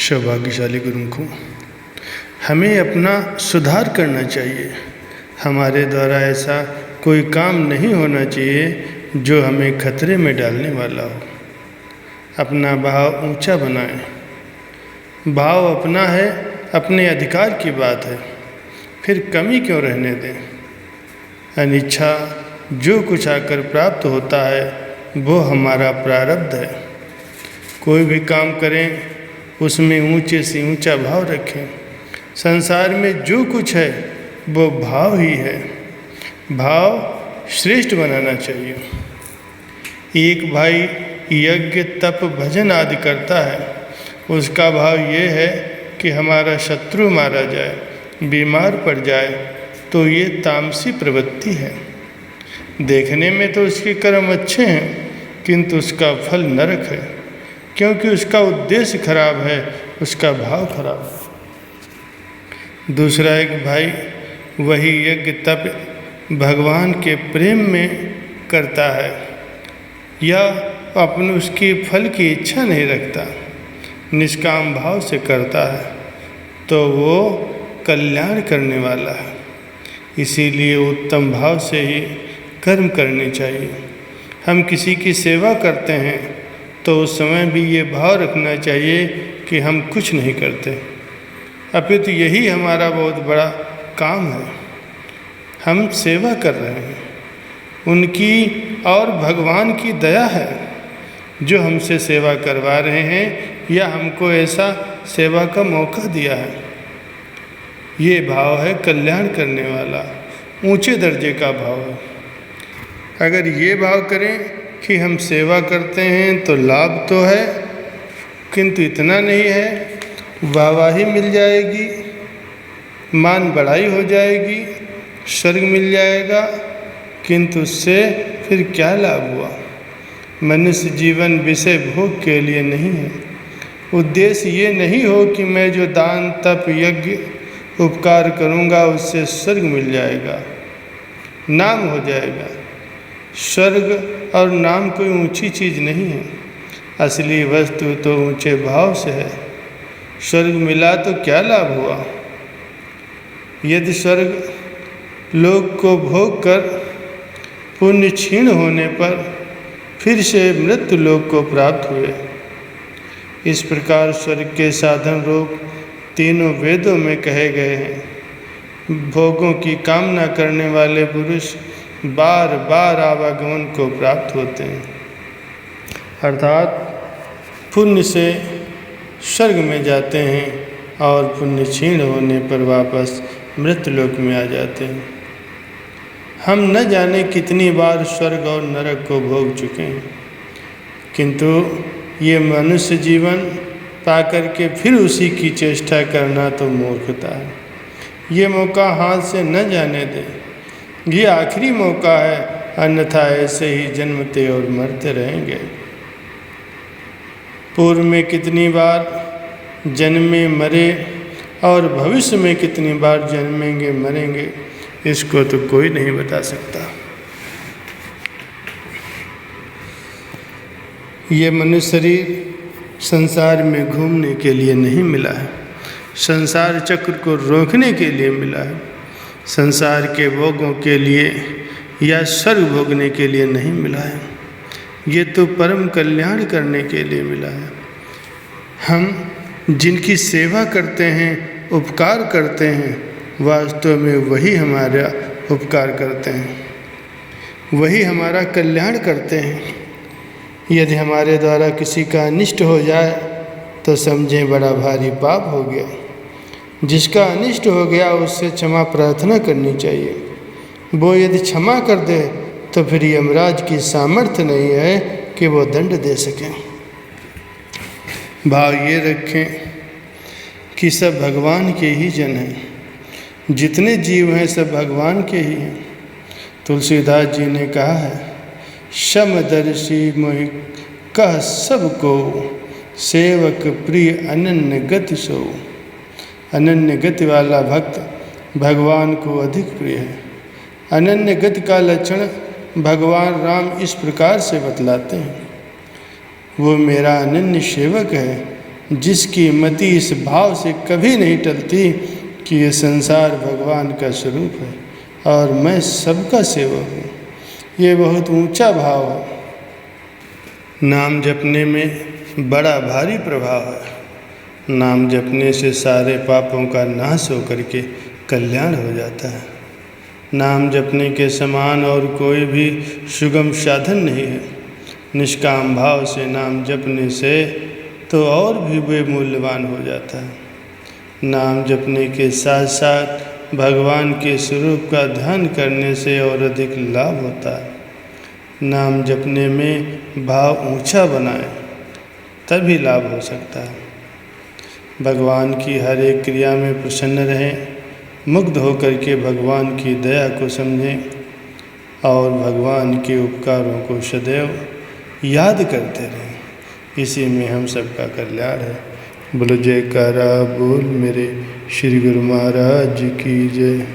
सौभाग्यशाली गुरुमुखों, हमें अपना सुधार करना चाहिए। हमारे द्वारा ऐसा कोई काम नहीं होना चाहिए जो हमें खतरे में डालने वाला हो। अपना भाव ऊंचा बनाएं। भाव अपना है, अपने अधिकार की बात है, फिर कमी क्यों रहने दें। अनिच्छा जो कुछ आकर प्राप्त होता है वो हमारा प्रारब्ध है। कोई भी काम करें उसमें ऊंचे से ऊंचा भाव रखें। संसार में जो कुछ है वो भाव ही है। भाव श्रेष्ठ बनाना चाहिए। एक भाई यज्ञ तप भजन आदि करता है, उसका भाव ये है कि हमारा शत्रु मारा जाए, बीमार पड़ जाए, तो ये तामसी प्रवृत्ति है। देखने में तो उसके कर्म अच्छे हैं, किंतु उसका फल नरक है, क्योंकि उसका उद्देश्य खराब है, उसका भाव खराब है। दूसरा एक भाई वही यज्ञ तप भगवान के प्रेम में करता है या अपने उसके फल की इच्छा नहीं रखता, निष्काम भाव से करता है, तो वो कल्याण करने वाला है। इसीलिए उत्तम भाव से ही कर्म करने चाहिए। हम किसी की सेवा करते हैं तो उस समय भी ये भाव रखना चाहिए कि हम कुछ नहीं करते, अपितु यही हमारा बहुत बड़ा काम है। हम सेवा कर रहे हैं, उनकी और भगवान की दया है जो हमसे सेवा करवा रहे हैं या हमको ऐसा सेवा का मौका दिया है। ये भाव है कल्याण करने वाला, ऊंचे दर्जे का भाव है। अगर ये भाव करें कि हम सेवा करते हैं तो लाभ तो है, किंतु इतना नहीं है, वाहवाही मिल जाएगी, मान बढ़ाई हो जाएगी, स्वर्ग मिल जाएगा, किंतु उससे फिर क्या लाभ हुआ। मनुष्य जीवन विषय भोग के लिए नहीं है। उद्देश्य ये नहीं हो कि मैं जो दान तप यज्ञ उपकार करूँगा उससे स्वर्ग मिल जाएगा, नाम हो जाएगा। स्वर्ग और नाम कोई ऊंची चीज़ नहीं है। असली वस्तु तो ऊंचे भाव से है। स्वर्ग मिला तो क्या लाभ हुआ। यदि स्वर्ग लोक को भोग कर पुण्य क्षीण होने पर फिर से मृत्यु लोक को प्राप्त हुए। इस प्रकार स्वर्ग के साधन रूप तीनों वेदों में कहे गए हैं। भोगों की कामना करने वाले पुरुष बार बार आवागमन को प्राप्त होते हैं, अर्थात पुण्य से स्वर्ग में जाते हैं और पुण्य क्षीण होने पर वापस मृत्युलोक में आ जाते हैं। हम न जाने कितनी बार स्वर्ग और नरक को भोग चुके हैं, किंतु ये मनुष्य जीवन पाकर के फिर उसी की चेष्टा करना तो मूर्खता है। ये मौका हाथ से न जाने दें। ये आखिरी मौका है, अन्यथा ऐसे ही जन्मते और मरते रहेंगे। पूर्व में कितनी बार जन्मे मरे और भविष्य में कितनी बार जन्मेंगे मरेंगे, इसको तो कोई नहीं बता सकता। ये मनुष्य शरीर संसार में घूमने के लिए नहीं मिला है, संसार चक्र को रोकने के लिए मिला है। संसार के भोगों के लिए या स्वर्ग भोगने के लिए नहीं मिला है। ये तो परम कल्याण करने के लिए मिला है। हम जिनकी सेवा करते हैं, उपकार करते हैं, वास्तव में वही हमारा उपकार करते हैं, वही हमारा कल्याण करते हैं। यदि हमारे द्वारा किसी का अनिष्ट हो जाए तो समझें बड़ा भारी पाप हो गया। जिसका अनिष्ट हो गया उससे क्षमा प्रार्थना करनी चाहिए। वो यदि क्षमा कर दे तो फिर यमराज की सामर्थ्य नहीं है कि वो दंड दे सकें। भाव ये रखें कि सब भगवान के ही जन हैं। जितने जीव हैं सब भगवान के ही हैं। तुलसीदास जी ने कहा है, समदर्शी मोहि कह सबको, सेवक प्रिय अनन्य गति सो। अनन्य गति वाला भक्त भगवान को अधिक प्रिय है। अनन्य गति का लक्षण भगवान राम इस प्रकार से बतलाते हैं, वो मेरा अनन्य सेवक है जिसकी मति इस भाव से कभी नहीं टलती कि ये संसार भगवान का स्वरूप है और मैं सबका सेवक हूँ। ये बहुत ऊंचा भाव है। नाम जपने में बड़ा भारी प्रभाव है। नाम जपने से सारे पापों का नाश होकर के कल्याण हो जाता है। नाम जपने के समान और कोई भी सुगम साधन नहीं है। निष्काम भाव से नाम जपने से तो और भी बेमूल्यवान हो जाता है। नाम जपने के साथ साथ भगवान के स्वरूप का ध्यान करने से और अधिक लाभ होता है। नाम जपने में भाव ऊंचा बनाए तभी लाभ हो सकता है। भगवान की हर एक क्रिया में प्रसन्न रहें, मुग्ध होकर के भगवान की दया को समझें और भगवान के उपकारों को सदैव याद करते रहें। इसी में हम सबका कल्याण है। बोलो जयकारा बोल मेरे श्री गुरु महाराज की जय।